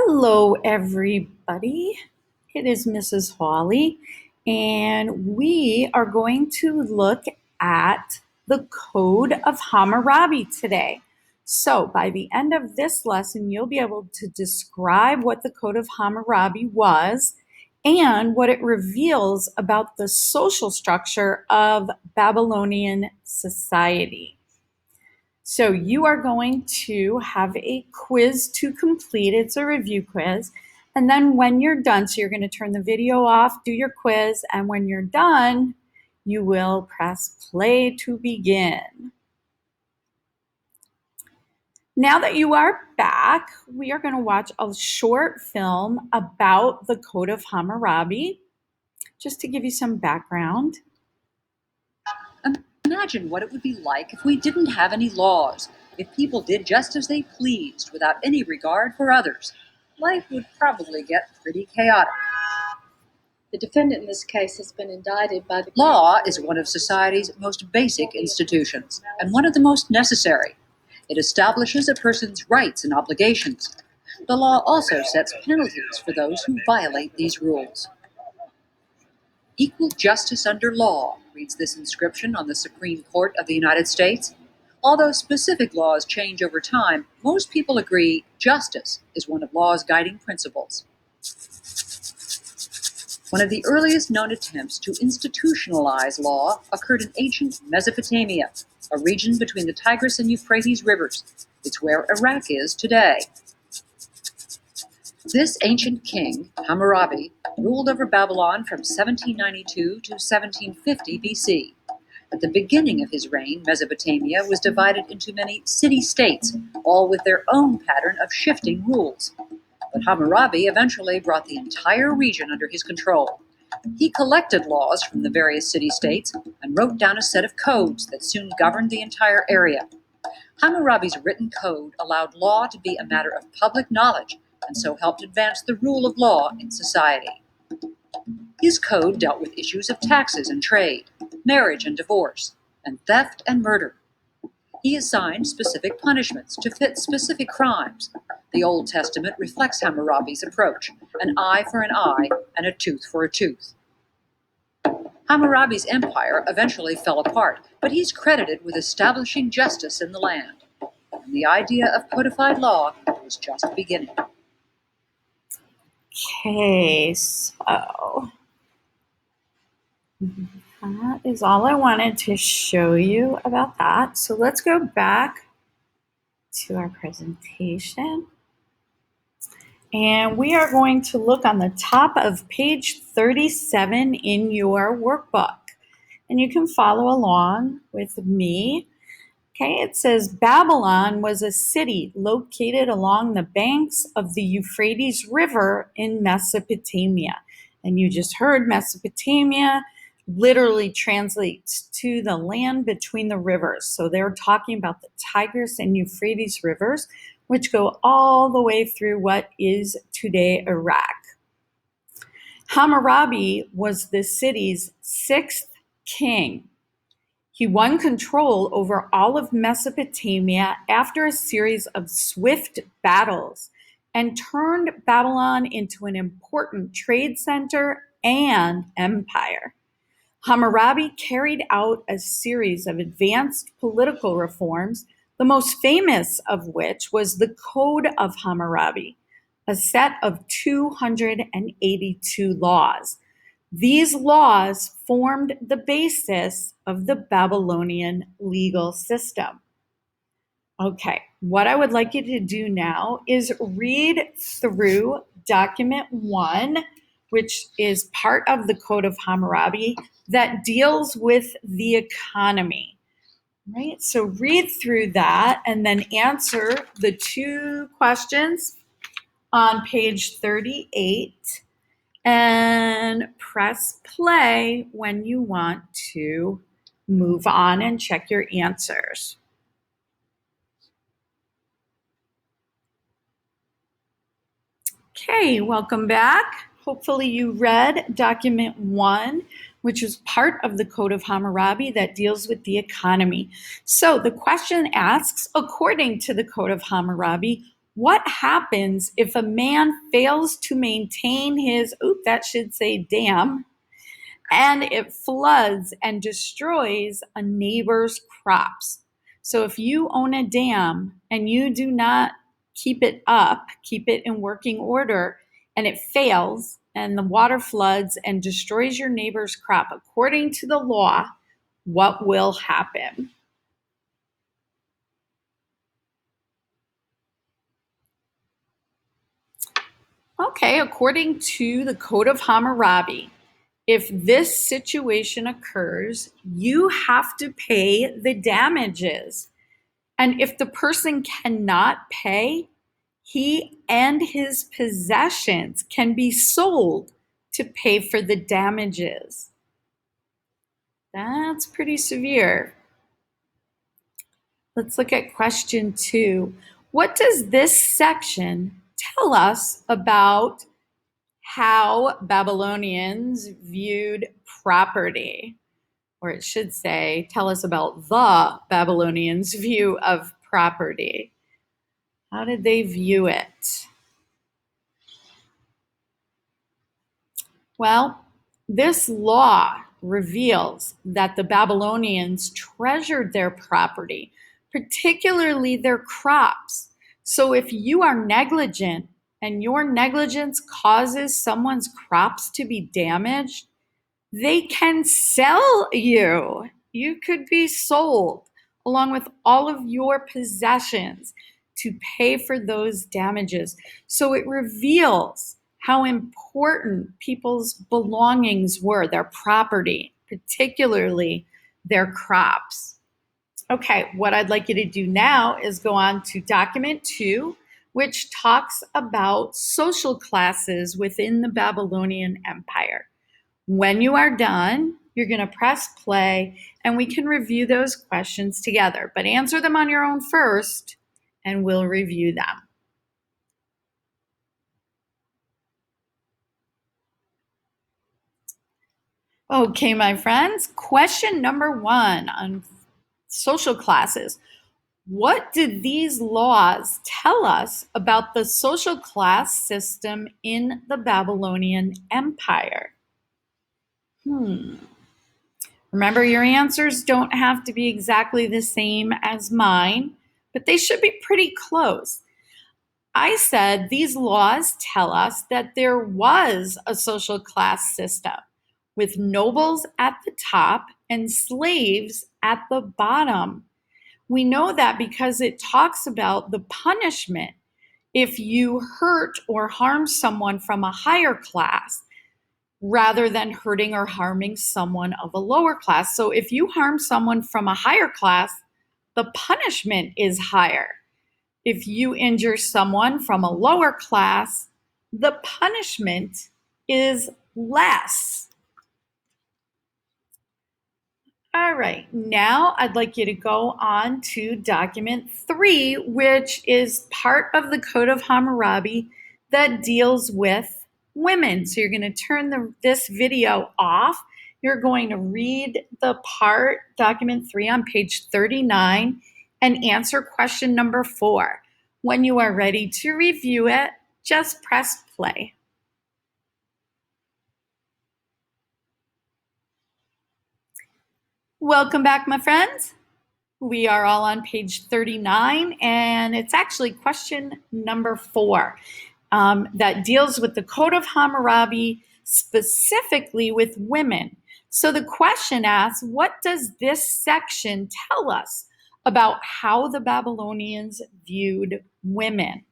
Hello, everybody. It is Mrs. Hawley, and we are going to look at the Code of Hammurabi today. So, by the end of this lesson, you'll be able to describe what the Code of Hammurabi was and what it reveals about the social structure of Babylonian society. So you are going to have a quiz to complete. It's a review quiz. And then when you're done, so you're going to turn the video off, do your quiz, and when you're done, you will press play to begin. Now that you are back, we are going to watch a short film about the Code of Hammurabi, just to give you some background. Imagine what it would be like if we didn't have any laws, if people did just as they pleased without any regard for others. Life would probably get pretty chaotic. The defendant in this case has been indicted by the... Law is one of society's most basic institutions, and one of the most necessary. It establishes a person's rights and obligations. The law also sets penalties for those who violate these rules. Equal justice under law, reads this inscription on the Supreme Court of the United States. Although specific laws change over time, most people agree justice is one of law's guiding principles. One of the earliest known attempts to institutionalize law occurred in ancient Mesopotamia, a region between the Tigris and Euphrates rivers. It's where Iraq is today. This ancient king, Hammurabi, ruled over Babylon from 1792 to 1750 BC. At the beginning of his reign, Mesopotamia was divided into many city-states, all with their own pattern of shifting rules. But Hammurabi eventually brought the entire region under his control. He collected laws from the various city-states and wrote down a set of codes that soon governed the entire area. Hammurabi's written code allowed law to be a matter of public knowledge, and so helped advance the rule of law in society. His code dealt with issues of taxes and trade, marriage and divorce, and theft and murder. He assigned specific punishments to fit specific crimes. The Old Testament reflects Hammurabi's approach, an eye for an eye and a tooth for a tooth. Hammurabi's empire eventually fell apart, but he's credited with establishing justice in the land. And the idea of codified law was just beginning. Okay, so that is all I wanted to show you about that. So let's go back to our presentation. And we are going to look on the top of page 37 in your workbook. And you can follow along with me. Okay, it says Babylon was a city located along the banks of the Euphrates River in Mesopotamia. And you just heard Mesopotamia literally translates to the land between the rivers. So they're talking about the Tigris and Euphrates rivers, which go all the way through what is today Iraq. Hammurabi was the city's sixth king. He won control over all of Mesopotamia after a series of swift battles and turned Babylon into an important trade center and empire. Hammurabi carried out a series of advanced political reforms, the most famous of which was the Code of Hammurabi, a set of 282 laws. These laws formed the basis of the Babylonian legal system. Okay, what I would like you to do now is read through document 1, which is part of the Code of Hammurabi that deals with the economy. Right? So read through that and then answer the 2 questions on page 38. And press play when you want to move on and check your answers. Okay, welcome back. Hopefully you read document 1, which is part of the Code of Hammurabi that deals with the economy. So the question asks, according to the Code of Hammurabi, What happens if a man fails to maintain his, that should say dam, and it floods and destroys a neighbor's crops? So if you own a dam and you do not keep it up, keep it in working order, and it fails and the water floods and destroys your neighbor's crop, according to the law, what will happen? Okay, according to the Code of Hammurabi, if this situation occurs, you have to pay the damages. And if the person cannot pay, he and his possessions can be sold to pay for the damages. That's pretty severe. Let's look at question 2. What does this section tell us about how Babylonians viewed property? Or it should say, tell us about the Babylonians' view of property. How did they view it? Well, this law reveals that the Babylonians treasured their property, particularly their crops. So if you are negligent and your negligence causes someone's crops to be damaged, they can sell you. You could be sold along with all of your possessions to pay for those damages. So it reveals how important people's belongings were, their property, particularly their crops. Okay, what I'd like you to do now is go on to document 2, which talks about social classes within the Babylonian Empire. When you are done, you're going to press play and we can review those questions together, but answer them on your own first and we'll review them. Okay, my friends, question number 1 on social classes. What did these laws tell us about the social class system in the Babylonian Empire? Remember, your answers don't have to be exactly the same as mine, but they should be pretty close. I said these laws tell us that there was a social class system with nobles at the top and slaves at the bottom. We know that because it talks about the punishment if you hurt or harm someone from a higher class rather than hurting or harming someone of a lower class. So if you harm someone from a higher class, the punishment is higher. If you injure someone from a lower class, the punishment is less. All right, now I'd like you to go on to document 3, which is part of the Code of Hammurabi that deals with women. So you're going to turn this video off. You're going to read the part, document 3 on page 39, and answer question number 4. When you are ready to review it, just press play. Welcome back, my friends. We are all on page 39, and it's actually question number 4 that deals with the Code of Hammurabi, specifically with women. So the question asks, what does this section tell us about how the Babylonians viewed women?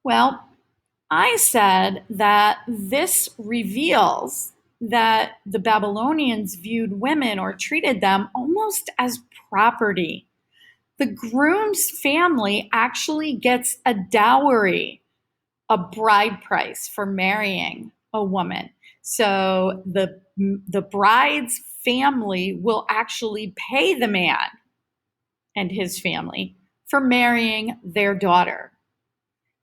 Well, I said that this reveals that the Babylonians viewed women or treated them almost as property. The groom's family actually gets a dowry, a bride price for marrying a woman. So the bride's family will actually pay the man and his family for marrying their daughter.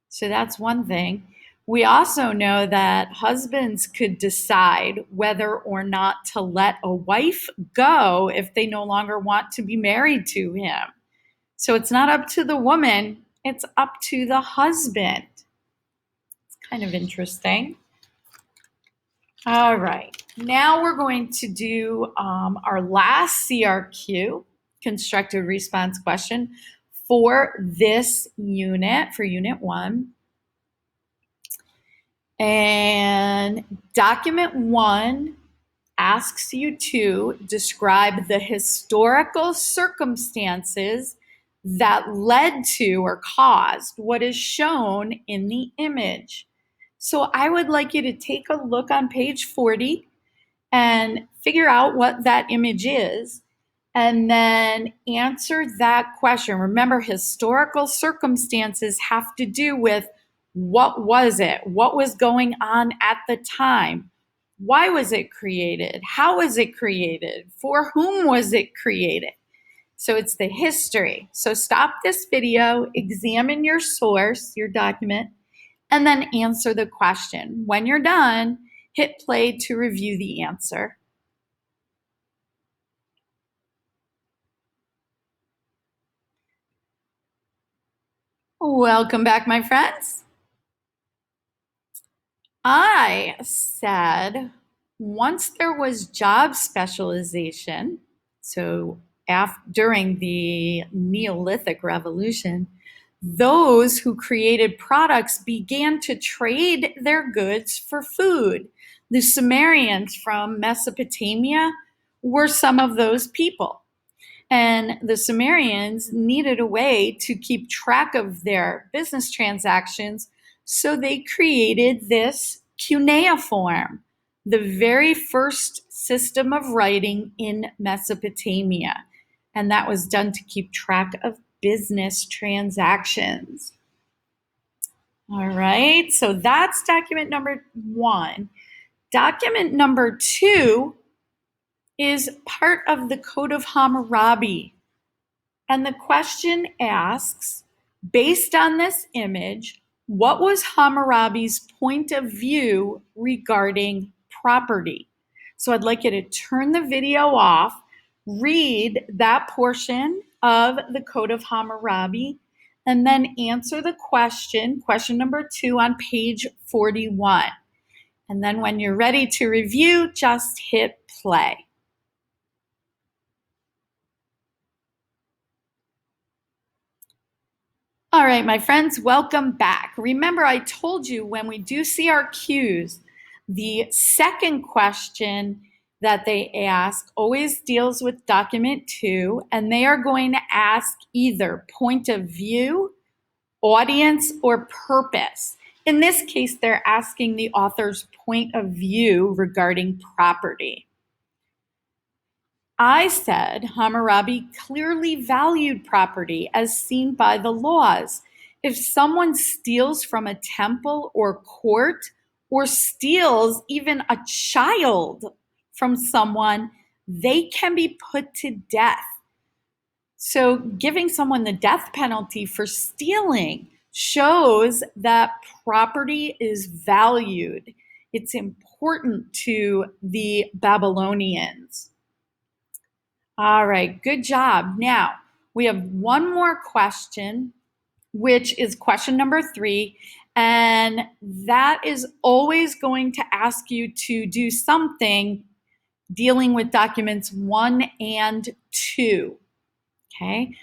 So that's one thing. We also know that husbands could decide whether or not to let a wife go if they no longer want to be married to him. So it's not up to the woman, it's up to the husband. It's kind of interesting. All right, now we're going to do our last CRQ, constructive response question, for this unit, for Unit 1. And Document 1 asks you to describe the historical circumstances that led to or caused what is shown in the image. So I would like you to take a look on page 40 and figure out what that image is, and then answer that question. Remember, historical circumstances have to do with what was it? What was going on at the time? Why was it created? How was it created? For whom was it created? So it's the history. So stop this video, examine your source, your document, and then answer the question. When you're done, hit play to review the answer. Welcome back, my friends. I said once there was job specialization, so during the Neolithic Revolution, those who created products began to trade their goods for food. The Sumerians from Mesopotamia were some of those people. And the Sumerians needed a way to keep track of their business transactions, so they created this cuneiform, the very first system of writing in Mesopotamia. And that was done to keep track of business transactions. All right, so that's document number 1. Document number 2 is part of the Code of Hammurabi. And the question asks, based on this image, what was Hammurabi's point of view regarding property? So I'd like you to turn the video off, read that portion of the Code of Hammurabi, and then answer the question number 2 on page 41. And then when you're ready to review, just hit play. All right, my friends, welcome back. Remember, I told you when we do CRQs, the second question that they ask always deals with document 2, and they are going to ask either point of view, audience, or purpose. In this case, they're asking the author's point of view regarding property. I said Hammurabi clearly valued property as seen by the laws. If someone steals from a temple or court, or steals even a child from someone, they can be put to death. So giving someone the death penalty for stealing shows that property is valued. It's important to the Babylonians. All right, good job. Now, we have one more question, which is question number 3, and that is always going to ask you to do something dealing with documents 1 and 2, okay?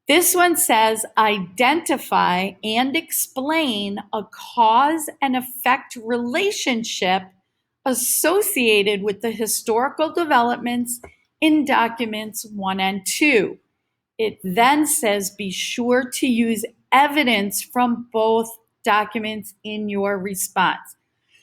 This one says, identify and explain a cause and effect relationship associated with the historical developments in documents 1 and 2. It then says, be sure to use evidence from both documents in your response.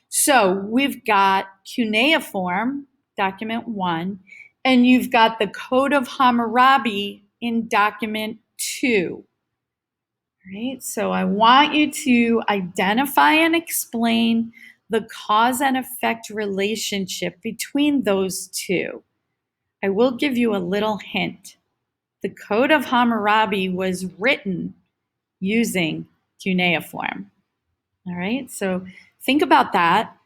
So we've got cuneiform, document 1, and you've got the Code of Hammurabi in document 2. All right, so I want you to identify and explain the cause and effect relationship between those two. I will give you a little hint. The Code of Hammurabi was written using cuneiform. All right, so think about that.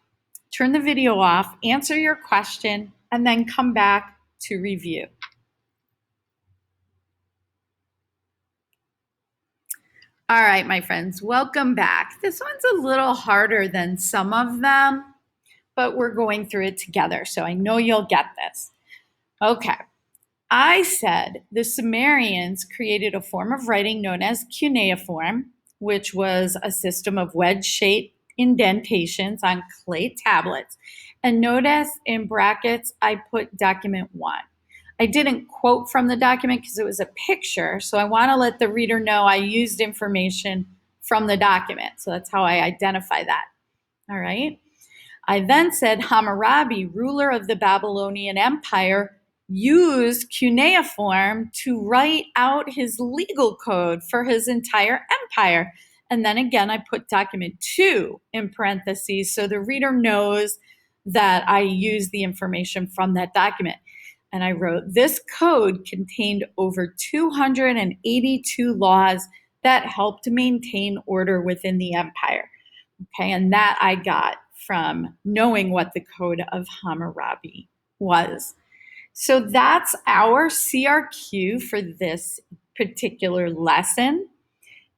Turn the video off, answer your question, and then come back to review. All right, my friends, welcome back. This one's a little harder than some of them, but we're going through it together, so I know you'll get this. Okay, I said the Sumerians created a form of writing known as cuneiform, which was a system of wedge-shaped indentations on clay tablets. And notice in brackets, I put document 1. I didn't quote from the document because it was a picture, so I want to let the reader know I used information from the document. So that's how I identify that. All right. I then said Hammurabi, ruler of the Babylonian Empire, used cuneiform to write out his legal code for his entire empire. And then again, I put document 2 in parentheses so the reader knows that I used the information from that document. And I wrote, this code contained over 282 laws that helped to maintain order within the empire. Okay, and that I got from knowing what the Code of Hammurabi was. So that's our CRQ for this particular lesson.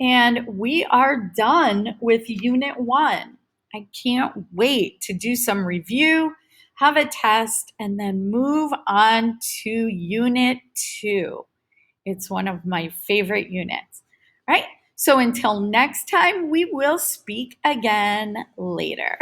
And we are done with Unit 1. I can't wait to do some review, have a test, and then move on to Unit 2. It's one of my favorite units. All right, so until next time, we will speak again later.